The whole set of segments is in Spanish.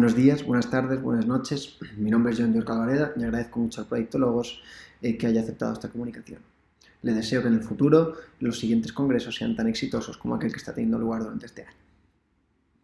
Buenos días, buenas tardes, buenas noches. Mi nombre es John Dior Calvareda y agradezco mucho al Proyecto Logos que haya aceptado esta comunicación. Le deseo que en el futuro los siguientes congresos sean tan exitosos como aquel que está teniendo lugar durante este año.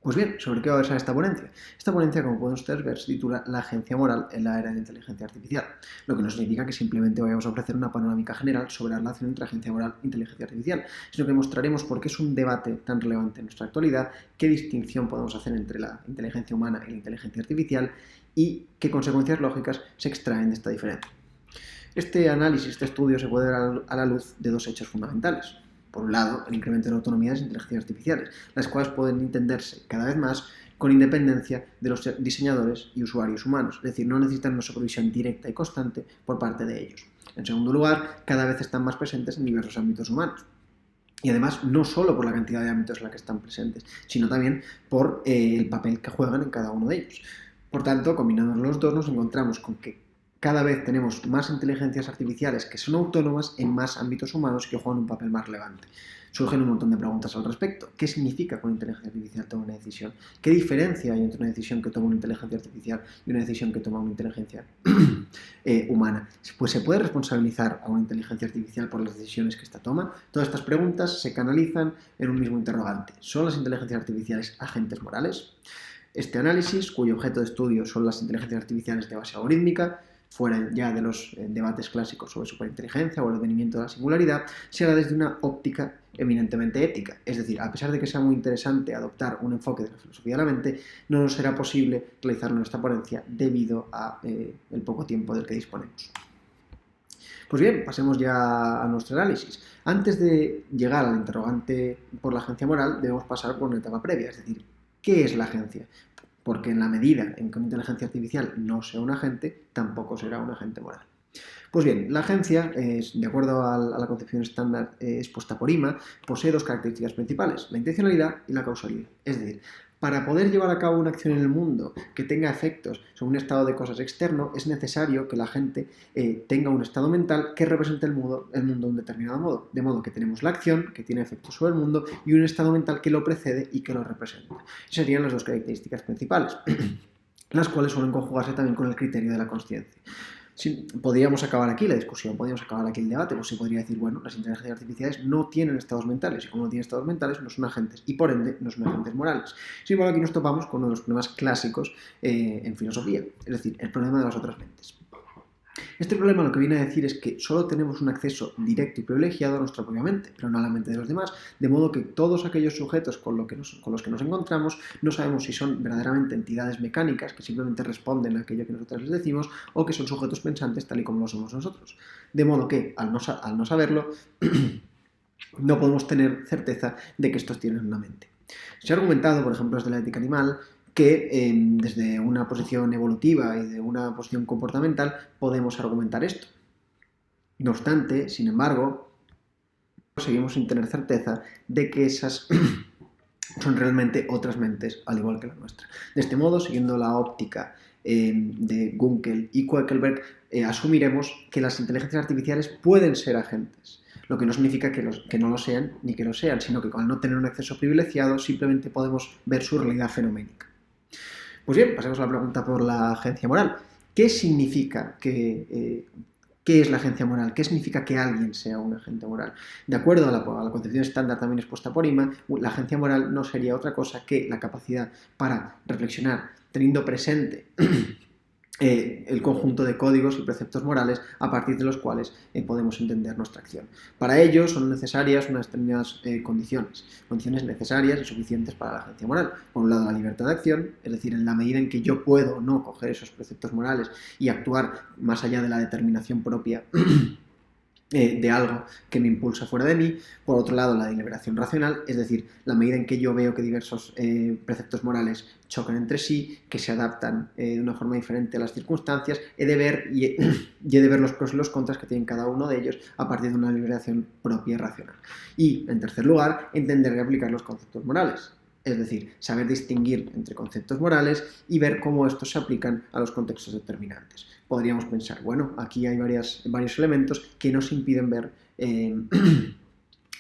Pues bien, ¿sobre qué va a versar esta ponencia? Esta ponencia, como pueden ustedes ver, se titula La agencia moral en la era de la inteligencia artificial, lo que no significa que simplemente vayamos a ofrecer una panorámica general sobre la relación entre agencia moral e inteligencia artificial, sino que mostraremos por qué es un debate tan relevante en nuestra actualidad, qué distinción podemos hacer entre la inteligencia humana y la inteligencia artificial y qué consecuencias lógicas se extraen de esta diferencia. Este análisis, este estudio, se puede ver a la luz de dos hechos fundamentales. Por un lado, el incremento de la autonomía de las inteligencias artificiales, las cuales pueden entenderse cada vez más con independencia de los diseñadores y usuarios humanos, es decir, no necesitan una supervisión directa y constante por parte de ellos. En segundo lugar, cada vez están más presentes en diversos ámbitos humanos. Y además, no solo por la cantidad de ámbitos en los que están presentes, sino también por el papel que juegan en cada uno de ellos. Por tanto, combinando los dos, nos encontramos con que cada vez tenemos más inteligencias artificiales que son autónomas en más ámbitos humanos que juegan un papel más relevante. Surgen un montón de preguntas al respecto. ¿Qué significa que una inteligencia artificial tome una decisión? ¿Qué diferencia hay entre una decisión que toma una inteligencia artificial y una decisión que toma una inteligencia humana? Pues se puede responsabilizar a una inteligencia artificial por las decisiones que ésta toma. Todas estas preguntas se canalizan en un mismo interrogante. ¿Son las inteligencias artificiales agentes morales? Este análisis, cuyo objeto de estudio son las inteligencias artificiales de base algorítmica, fuera ya de los debates clásicos sobre superinteligencia o el advenimiento de la singularidad, se hará desde una óptica eminentemente ética. Es decir, a pesar de que sea muy interesante adoptar un enfoque de la filosofía de la mente, no nos será posible realizarlo en esta ponencia debido a el poco tiempo del que disponemos. Pues bien, pasemos ya a nuestro análisis. Antes de llegar al interrogante por la agencia moral, debemos pasar por una etapa previa, es decir, ¿qué es la agencia? Porque en la medida en que una inteligencia artificial no sea un agente, tampoco será un agente moral. Pues bien, la agencia, de acuerdo a la concepción estándar expuesta por IMA, posee dos características principales, la intencionalidad y la causalidad. Es decir, para poder llevar a cabo una acción en el mundo que tenga efectos sobre un estado de cosas externo, es necesario que la gente tenga un estado mental que represente el mundo de un determinado modo. De modo que tenemos la acción, que tiene efectos sobre el mundo, y un estado mental que lo precede y que lo representa. Esas serían las dos características principales, las cuales suelen conjugarse también con el criterio de la consciencia. Podríamos acabar aquí la discusión, podríamos acabar aquí el debate, pues se podría decir, bueno, las inteligencias artificiales no tienen estados mentales, y como no tienen estados mentales, no son agentes, y por ende no son agentes morales. Sin embargo, aquí nos topamos con uno de los problemas clásicos en filosofía, es decir, el problema de las otras mentes. Este problema lo que viene a decir es que solo tenemos un acceso directo y privilegiado a nuestra propia mente, pero no a la mente de los demás, de modo que todos aquellos sujetos con los que nos encontramos no sabemos si son verdaderamente entidades mecánicas que simplemente responden a aquello que nosotros les decimos o que son sujetos pensantes tal y como lo somos nosotros. De modo que, al no saberlo, no podemos tener certeza de que estos tienen una mente. Se ha argumentado, por ejemplo, desde la ética animal, que desde una posición evolutiva y de una posición comportamental podemos argumentar esto. No obstante, sin embargo, seguimos sin tener certeza de que esas son realmente otras mentes, al igual que la nuestra. De este modo, siguiendo la óptica de Gunkel y Queckelberg, asumiremos que las inteligencias artificiales pueden ser agentes, lo que no significa que no lo sean ni que lo sean, sino que al no tener un acceso privilegiado simplemente podemos ver su realidad fenoménica. Pues bien, pasemos a la pregunta por la agencia moral. ¿Qué significa ¿qué es la agencia moral? ¿Qué significa que alguien sea un agente moral? De acuerdo a la concepción estándar también expuesta por IMA, la agencia moral no sería otra cosa que la capacidad para reflexionar teniendo presente el conjunto de códigos y preceptos morales a partir de los cuales podemos entender nuestra acción. Para ello son necesarias unas determinadas condiciones necesarias y suficientes para la agencia moral. Por un lado, la libertad de acción, es decir, en la medida en que yo puedo o no coger esos preceptos morales y actuar más allá de la determinación propia de algo que me impulsa fuera de mí. Por otro lado, la deliberación racional, es decir, la medida en que yo veo que diversos preceptos morales chocan entre sí, que se adaptan de una forma diferente a las circunstancias, he de ver los pros y los contras que tienen cada uno de ellos a partir de una deliberación propia y racional. Y, en tercer lugar, entender y aplicar los conceptos morales. Es decir, saber distinguir entre conceptos morales y ver cómo estos se aplican a los contextos determinantes. Podríamos pensar, bueno, aquí hay varios elementos que nos impiden ver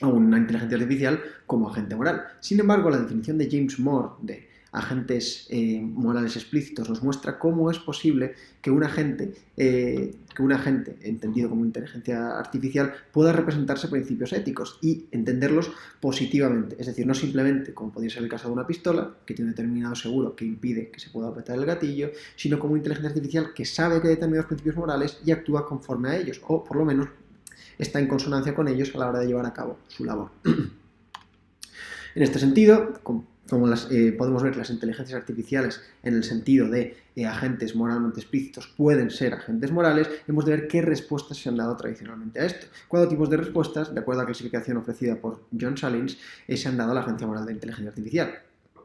a una inteligencia artificial como agente moral. Sin embargo, la definición de James Moore de agentes morales explícitos, nos muestra cómo es posible que un agente, entendido como inteligencia artificial, pueda representarse principios éticos y entenderlos positivamente. Es decir, no simplemente, como podría ser el caso de una pistola, que tiene un determinado seguro que impide que se pueda apretar el gatillo, sino como inteligencia artificial que sabe que hay determinados principios morales y actúa conforme a ellos, o por lo menos está en consonancia con ellos a la hora de llevar a cabo su labor. En este sentido, podemos ver que las inteligencias artificiales, en el sentido de agentes moralmente explícitos, pueden ser agentes morales, hemos de ver qué respuestas se han dado tradicionalmente a esto. 4 tipos de respuestas, de acuerdo a la clasificación ofrecida por John Salins, se han dado a la Agencia Moral de Inteligencia Artificial.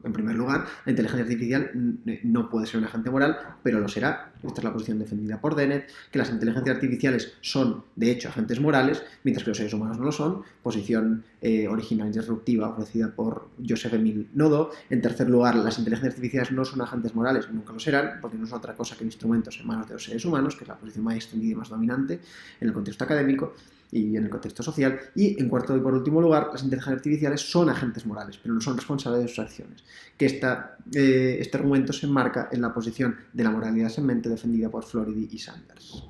En primer lugar, la inteligencia artificial no puede ser un agente moral, pero lo será. Esta es la posición defendida por Dennett, que las inteligencias artificiales son, de hecho, agentes morales, mientras que los seres humanos no lo son. Posición original y disruptiva ofrecida por Joseph Emile Nodo. En tercer lugar, las inteligencias artificiales no son agentes morales, nunca lo serán, porque no son otra cosa que instrumentos en manos de los seres humanos, que es la posición más extendida y más dominante en el contexto académico y en el contexto social. Y en cuarto y por último lugar, las inteligencias artificiales son agentes morales, pero no son responsables de sus acciones. Que este argumento se enmarca en la posición de la moralidad segmente defendida por Floridi y Sanders.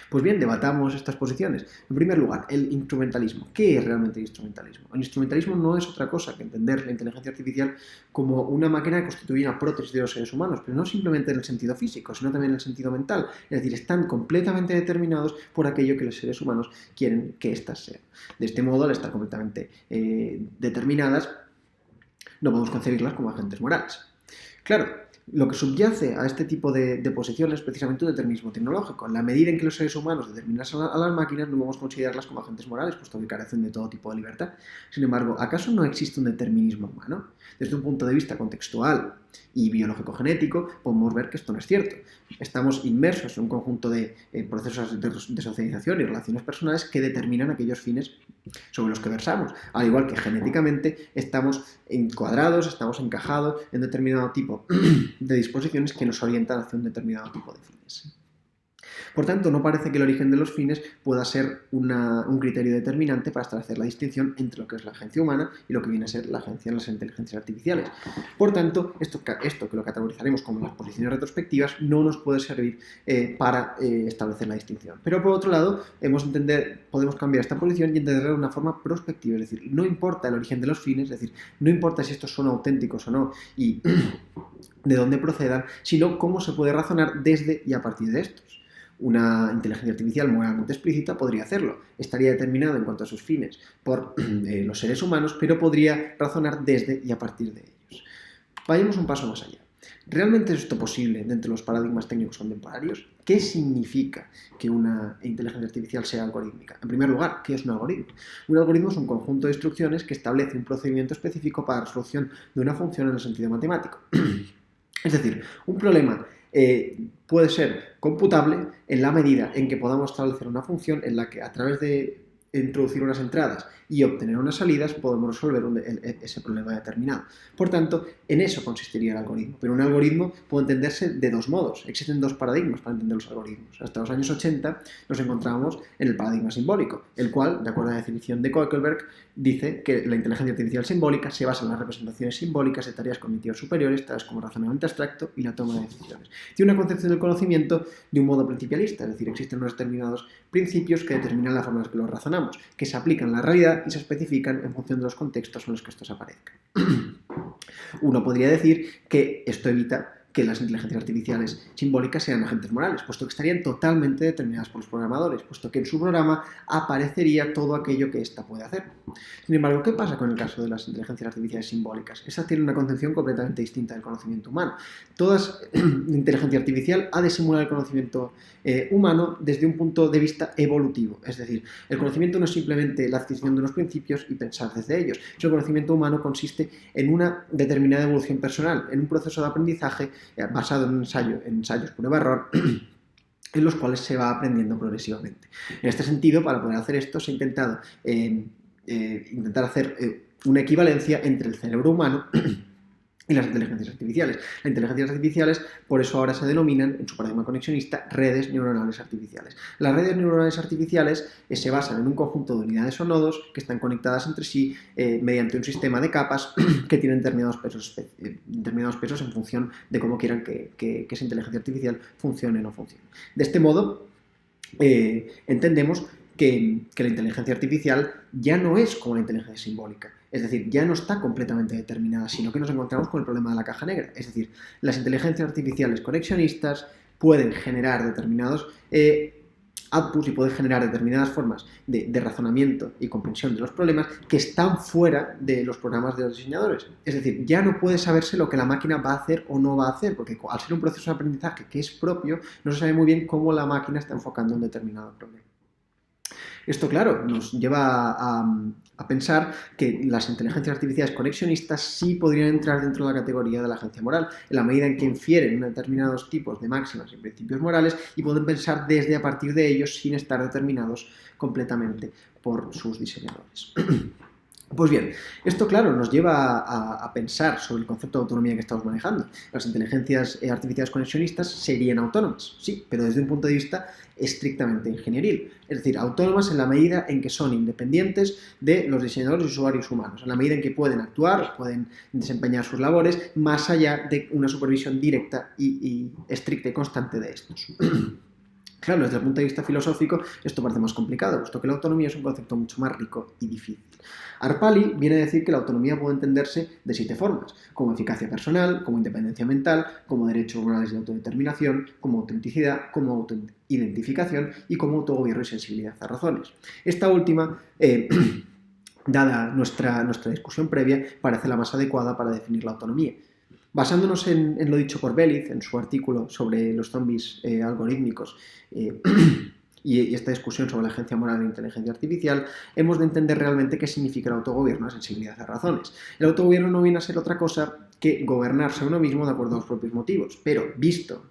Pues bien, debatamos estas posiciones. En primer lugar, el instrumentalismo. ¿Qué es realmente el instrumentalismo? El instrumentalismo no es otra cosa que entender la inteligencia artificial como una máquina que constituye una prótesis de los seres humanos, pero no simplemente en el sentido físico, sino también en el sentido mental. Es decir, están completamente determinados por aquello que los seres humanos quieren que éstas sean. De este modo, al estar completamente determinadas, no podemos concebirlas como agentes morales. Claro, lo que subyace a este tipo de posiciones es precisamente un determinismo tecnológico. En la medida en que los seres humanos determinan a las máquinas, no podemos considerarlas como agentes morales, puesto que carecen de todo tipo de libertad. Sin embargo, ¿acaso no existe un determinismo humano? Desde un punto de vista contextual y biológico-genético, podemos ver que esto no es cierto. Estamos inmersos en un conjunto de procesos de socialización y relaciones personales que determinan aquellos fines sobre los que versamos. Al igual que genéticamente estamos encuadrados, estamos encajados en determinado tipo de disposiciones que nos orientan hacia un determinado tipo de fines. Por tanto, no parece que el origen de los fines pueda ser un criterio determinante para establecer la distinción entre lo que es la agencia humana y lo que viene a ser la agencia en las inteligencias artificiales. Por tanto, esto que lo categorizaremos como las posiciones retrospectivas no nos puede servir para establecer la distinción. Pero por otro lado, podemos cambiar esta posición y entenderla de una forma prospectiva, es decir, no importa el origen de los fines, es decir, no importa si estos son auténticos o no y de dónde procedan, sino cómo se puede razonar desde y a partir de estos. Una inteligencia artificial moralmente explícita podría hacerlo. Estaría determinada en cuanto a sus fines por los seres humanos, pero podría razonar desde y a partir de ellos. Vayamos un paso más allá. ¿Realmente es esto posible dentro de los paradigmas técnicos contemporáneos? ¿Qué significa que una inteligencia artificial sea algorítmica? En primer lugar, ¿qué es un algoritmo? Un algoritmo es un conjunto de instrucciones que establece un procedimiento específico para la resolución de una función en el sentido matemático. Es decir, un problema puede ser computable en la medida en que podamos establecer una función en la que a través de introducir unas entradas y obtener unas salidas podemos resolver ese problema determinado. Por tanto, en eso consistiría el algoritmo. Pero un algoritmo puede entenderse de dos modos. Existen dos paradigmas para entender los algoritmos. Hasta los años 80 nos encontramos en el paradigma simbólico, el cual, de acuerdo a la definición de Koeckelberg, dice que la inteligencia artificial simbólica se basa en las representaciones simbólicas de tareas cognitivas superiores, tales como razonamiento abstracto y la toma de decisiones. Tiene una concepción del conocimiento de un modo principialista, es decir, existen unos determinados principios que determinan la forma en la que los razonamos, que se aplican a la realidad y se especifican en función de los contextos en los que estos aparezcan. Uno podría decir que esto evita que las inteligencias artificiales simbólicas sean agentes morales, puesto que estarían totalmente determinadas por los programadores, puesto que en su programa aparecería todo aquello que ésta puede hacer. Sin embargo, ¿qué pasa con el caso de las inteligencias artificiales simbólicas? Estas tienen una concepción completamente distinta del conocimiento humano. Toda inteligencia artificial ha de simular el conocimiento humano desde un punto de vista evolutivo, es decir, el conocimiento no es simplemente la adquisición de unos principios y pensar desde ellos. El conocimiento humano consiste en una determinada evolución personal, en un proceso de aprendizaje basado en ensayos prueba-error, en los cuales se va aprendiendo progresivamente. En este sentido, para poder hacer esto, se ha intentado hacer una equivalencia entre el cerebro humano y las inteligencias artificiales. Las inteligencias artificiales, por eso ahora se denominan, en su paradigma conexionista, redes neuronales artificiales. Las redes neuronales artificiales se basan en un conjunto de unidades o nodos que están conectadas entre sí mediante un sistema de capas que tienen determinados pesos en función de cómo quieran que esa inteligencia artificial funcione o no funcione. De este modo, entendemos que la inteligencia artificial ya no es como la inteligencia simbólica. Es decir, ya no está completamente determinada, sino que nos encontramos con el problema de la caja negra. Es decir, las inteligencias artificiales conexionistas pueden generar determinados outputs y pueden generar determinadas formas de razonamiento y comprensión de los problemas que están fuera de los programas de los diseñadores. Es decir, ya no puede saberse lo que la máquina va a hacer o no va a hacer, porque al ser un proceso de aprendizaje que es propio, no se sabe muy bien cómo la máquina está enfocando un determinado problema. Esto, claro, nos lleva a pensar que las inteligencias artificiales conexionistas sí podrían entrar dentro de la categoría de la agencia moral, en la medida en que infieren determinados tipos de máximas y principios morales y pueden pensar desde a partir de ellos sin estar determinados completamente por sus diseñadores. Pues bien, esto claro nos lleva a pensar sobre el concepto de autonomía que estamos manejando. Las inteligencias artificiales conexionistas serían autónomas, sí, pero desde un punto de vista estrictamente ingenieril. Es decir, autónomas en la medida en que son independientes de los diseñadores y usuarios humanos, en la medida en que pueden actuar, pueden desempeñar sus labores, más allá de una supervisión directa y estricta y constante de estos. Claro, desde el punto de vista filosófico esto parece más complicado, puesto que la autonomía es un concepto mucho más rico y difícil. Arpali viene a decir que la autonomía puede entenderse de 7 formas, como eficacia personal, como independencia mental, como derechos morales de autodeterminación, como autenticidad, como autoidentificación y como autogobierno y sensibilidad a razones. Esta última, dada nuestra discusión previa, parece la más adecuada para definir la autonomía. Basándonos en lo dicho por Beliz, en su artículo sobre los zombies algorítmicos y esta discusión sobre la agencia moral e la inteligencia artificial, hemos de entender realmente qué significa el autogobierno, la sensibilidad a razones. El autogobierno no viene a ser otra cosa que gobernarse a uno mismo de acuerdo a los propios motivos, pero visto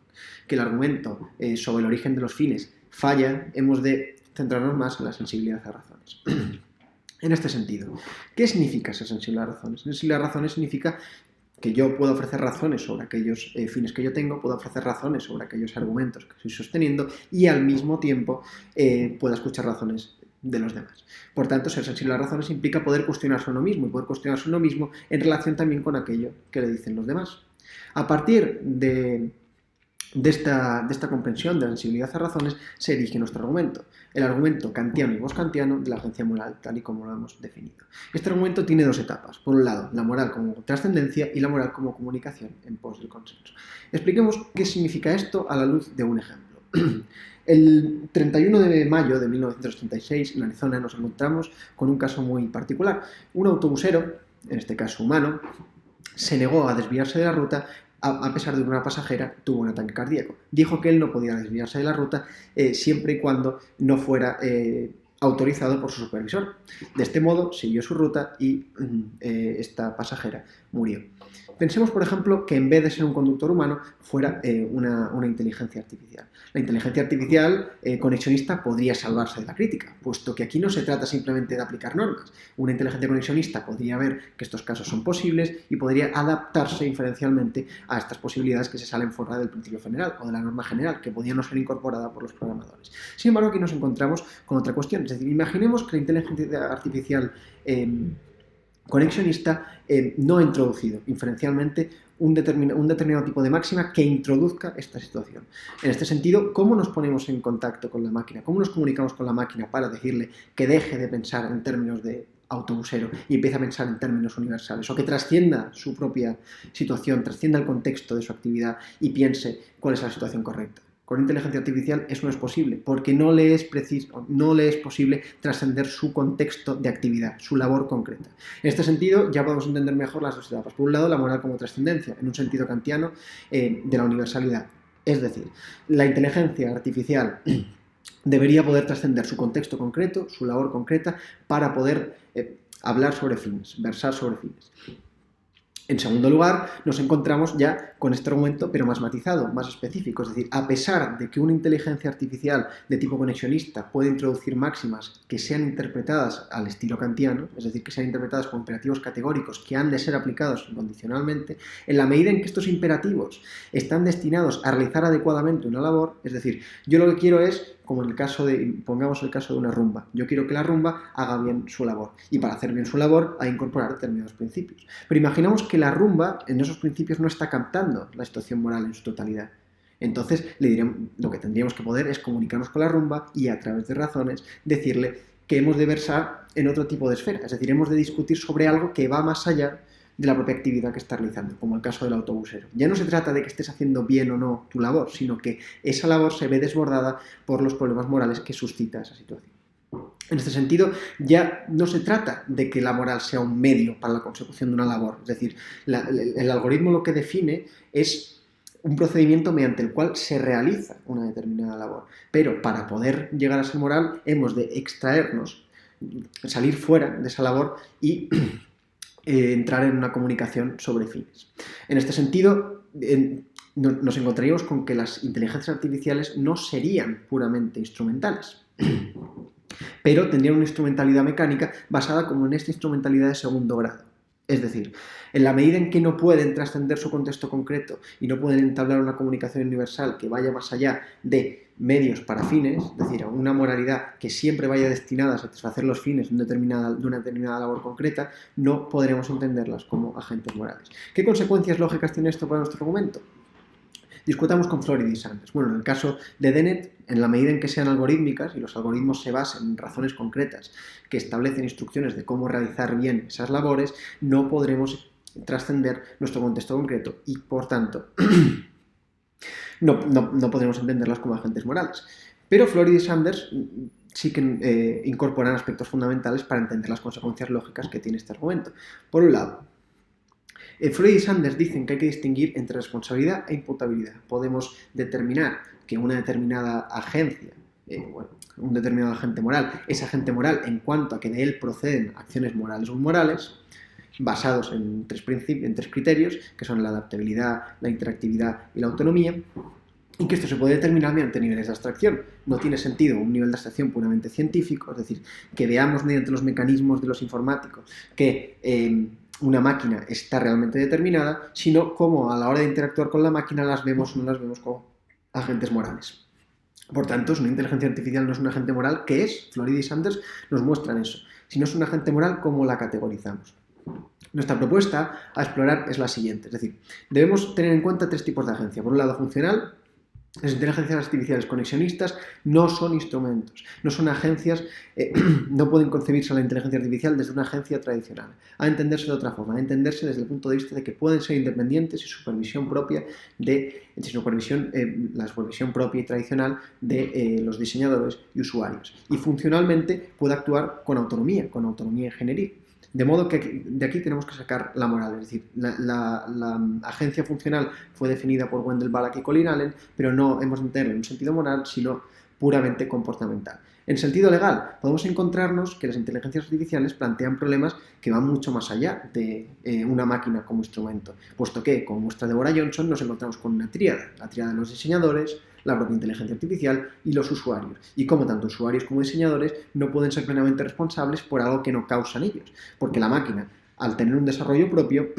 que el argumento sobre el origen de los fines falla, hemos de centrarnos más en la sensibilidad a razones. En este sentido, ¿qué significa ser sensible a razones? Sensible a razones significa que yo puedo ofrecer razones sobre aquellos fines que yo tengo, puedo ofrecer razones sobre aquellos argumentos que estoy sosteniendo y al mismo tiempo puedo escuchar razones de los demás. Por tanto, ser sensible a razones implica poder cuestionarse a uno mismo y poder cuestionarse a uno mismo en relación también con aquello que le dicen los demás. A partir de esta comprensión de la sensibilidad a razones se erige nuestro argumento, el argumento kantiano y post-kantiano de la agencia moral, tal y como lo hemos definido. Este argumento tiene 2 etapas. Por un lado, la moral como trascendencia y la moral como comunicación en pos del consenso. Expliquemos qué significa esto a la luz de un ejemplo. El 31 de mayo de 1936, en Arizona, nos encontramos con un caso muy particular. Un autobusero, en este caso humano, se negó a desviarse de la ruta a pesar de que una pasajera tuvo un ataque cardíaco. Dijo que él no podía desviarse de la ruta siempre y cuando no fuera autorizado por su supervisor. De este modo, siguió su ruta y esta pasajera murió. Pensemos, por ejemplo, que en vez de ser un conductor humano, fuera una inteligencia artificial. La inteligencia artificial conexionista podría salvarse de la crítica, puesto que aquí no se trata simplemente de aplicar normas. Una inteligencia conexionista podría ver que estos casos son posibles y podría adaptarse inferencialmente a estas posibilidades que se salen fuera del principio general o de la norma general, que podía no ser incorporada por los programadores. Sin embargo, aquí nos encontramos con otra cuestión. Es decir, imaginemos que la inteligencia artificial conexionista no ha introducido inferencialmente un determinado tipo de máxima que introduzca esta situación. En este sentido, ¿cómo nos ponemos en contacto con la máquina? ¿Cómo nos comunicamos con la máquina para decirle que deje de pensar en términos de autobusero y empiece a pensar en términos universales, o que trascienda su propia situación, trascienda el contexto de su actividad y piense cuál es la situación correcta? Con inteligencia artificial eso no es posible, porque no le es posible trascender su contexto de actividad, su labor concreta. En este sentido, ya podemos entender mejor las 2 etapas. Por un lado, la moral como trascendencia, en un sentido kantiano de la universalidad. Es decir, la inteligencia artificial debería poder trascender su contexto concreto, su labor concreta, para poder hablar sobre fines, versar sobre fines. En segundo lugar, nos encontramos ya con este argumento, pero más matizado, más específico. Es decir, a pesar de que una inteligencia artificial de tipo conexionista puede introducir máximas que sean interpretadas al estilo kantiano, es decir, que sean interpretadas como imperativos categóricos que han de ser aplicados incondicionalmente, en la medida en que estos imperativos están destinados a realizar adecuadamente una labor, es decir, yo lo que quiero es, como en el caso de, pongamos el caso de una rumba, yo quiero que la rumba haga bien su labor, y para hacer bien su labor hay que incorporar determinados principios. Pero imaginamos que la rumba en esos principios no está captando la situación moral en su totalidad. Entonces lo que tendríamos que poder es comunicarnos con la rumba y a través de razones decirle que hemos de versar en otro tipo de esfera, es decir, hemos de discutir sobre algo que va más allá de la propia actividad que está realizando, como el caso del autobusero. Ya no se trata de que estés haciendo bien o no tu labor, sino que esa labor se ve desbordada por los problemas morales que suscita esa situación. En este sentido, ya no se trata de que la moral sea un medio para la consecución de una labor. Es decir, el algoritmo lo que define es un procedimiento mediante el cual se realiza una determinada labor. Pero para poder llegar a ser moral, hemos de extraernos, salir fuera de esa labor y entrar en una comunicación sobre fines. En este sentido, nos encontraríamos con que las inteligencias artificiales no serían puramente instrumentales, pero tendrían una instrumentalidad mecánica basada como en esta instrumentalidad de segundo grado. Es decir, en la medida en que no pueden trascender su contexto concreto y no pueden entablar una comunicación universal que vaya más allá de medios para fines, es decir, una moralidad que siempre vaya destinada a satisfacer los fines de una determinada labor concreta, no podremos entenderlas como agentes morales. ¿Qué consecuencias lógicas tiene esto para nuestro argumento? Discutamos con Florida y Sanders. Bueno, en el caso de Dennett, en la medida en que sean algorítmicas y los algoritmos se basen en razones concretas que establecen instrucciones de cómo realizar bien esas labores, no podremos trascender nuestro contexto concreto y, por tanto, no podremos entenderlas como agentes morales. Pero Florida y Sanders sí que incorporan aspectos fundamentales para entender las consecuencias lógicas que tiene este argumento. Por un lado, Freud y Sanders dicen que hay que distinguir entre responsabilidad e imputabilidad. Podemos determinar que una determinada agencia, un determinado agente moral, es agente moral en cuanto a que de él proceden acciones morales o inmorales, basados en tres criterios, que son la adaptabilidad, la interactividad y la autonomía, y que esto se puede determinar mediante niveles de abstracción. No tiene sentido un nivel de abstracción puramente científico, es decir, que veamos mediante los mecanismos de los informáticos que una máquina está realmente determinada, sino cómo a la hora de interactuar con la máquina las vemos o no las vemos como agentes morales. Por tanto, una inteligencia artificial no es un agente moral, ¿qué es? Florida y Sanders nos muestran eso. Si no es un agente moral, ¿cómo la categorizamos? Nuestra propuesta a explorar es la siguiente, es decir, debemos tener en cuenta tres tipos de agencia. Por un lado, funcional. Las inteligencias artificiales conexionistas no son instrumentos, no son agencias, no pueden concebirse la inteligencia artificial desde una agencia tradicional. Ha de entenderse de otra forma, ha de entenderse desde el punto de vista de que pueden ser independientes y supervisión propia la supervisión propia y tradicional de los diseñadores y usuarios. Y funcionalmente puede actuar con autonomía ingenieril. De modo que de aquí tenemos que sacar la moral, es decir, la agencia funcional fue definida por Wendell Ballack y Colin Allen, pero no hemos de entenderlo en un sentido moral, sino puramente comportamental. En sentido legal, podemos encontrarnos que las inteligencias artificiales plantean problemas que van mucho más allá de una máquina como instrumento, puesto que, como muestra Deborah Johnson, nos encontramos con una tríada, la tríada de los diseñadores, la propia inteligencia artificial y los usuarios, y como tanto usuarios como diseñadores no pueden ser plenamente responsables por algo que no causan ellos, porque la máquina, al tener un desarrollo propio,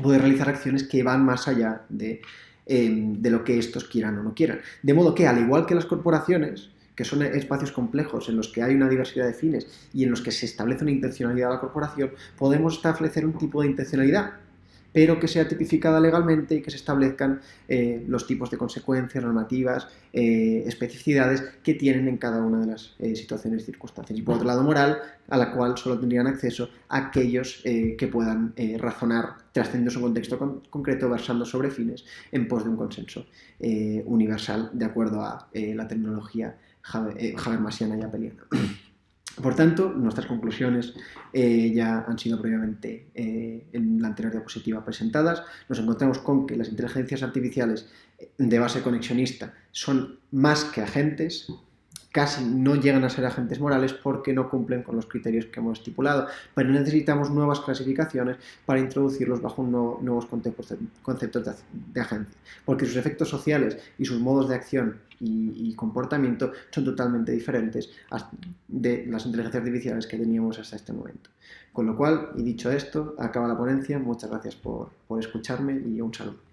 puede realizar acciones que van más allá de lo que estos quieran o no quieran. De modo que, al igual que las corporaciones, que son espacios complejos en los que hay una diversidad de fines y en los que se establece una intencionalidad de la corporación, podemos establecer un tipo de intencionalidad, pero que sea tipificada legalmente y que se establezcan los tipos de consecuencias, normativas, especificidades que tienen en cada una de las situaciones y circunstancias. Y por otro lado, moral, a la cual solo tendrían acceso aquellos que puedan razonar trascendiendo su contexto concreto, versando sobre fines en pos de un consenso universal de acuerdo a la terminología habermasiana y apeliana. Por tanto, nuestras conclusiones ya han sido previamente en la anterior diapositiva presentadas. Nos encontramos con que las inteligencias artificiales de base conexionista son más que agentes, casi no llegan a ser agentes morales porque no cumplen con los criterios que hemos estipulado, pero necesitamos nuevas clasificaciones para introducirlos bajo nuevos conceptos de agencia, porque sus efectos sociales y sus modos de acción y comportamiento son totalmente diferentes de las inteligencias artificiales que teníamos hasta este momento. Con lo cual, y dicho esto, acaba la ponencia. Muchas gracias por escucharme y un saludo.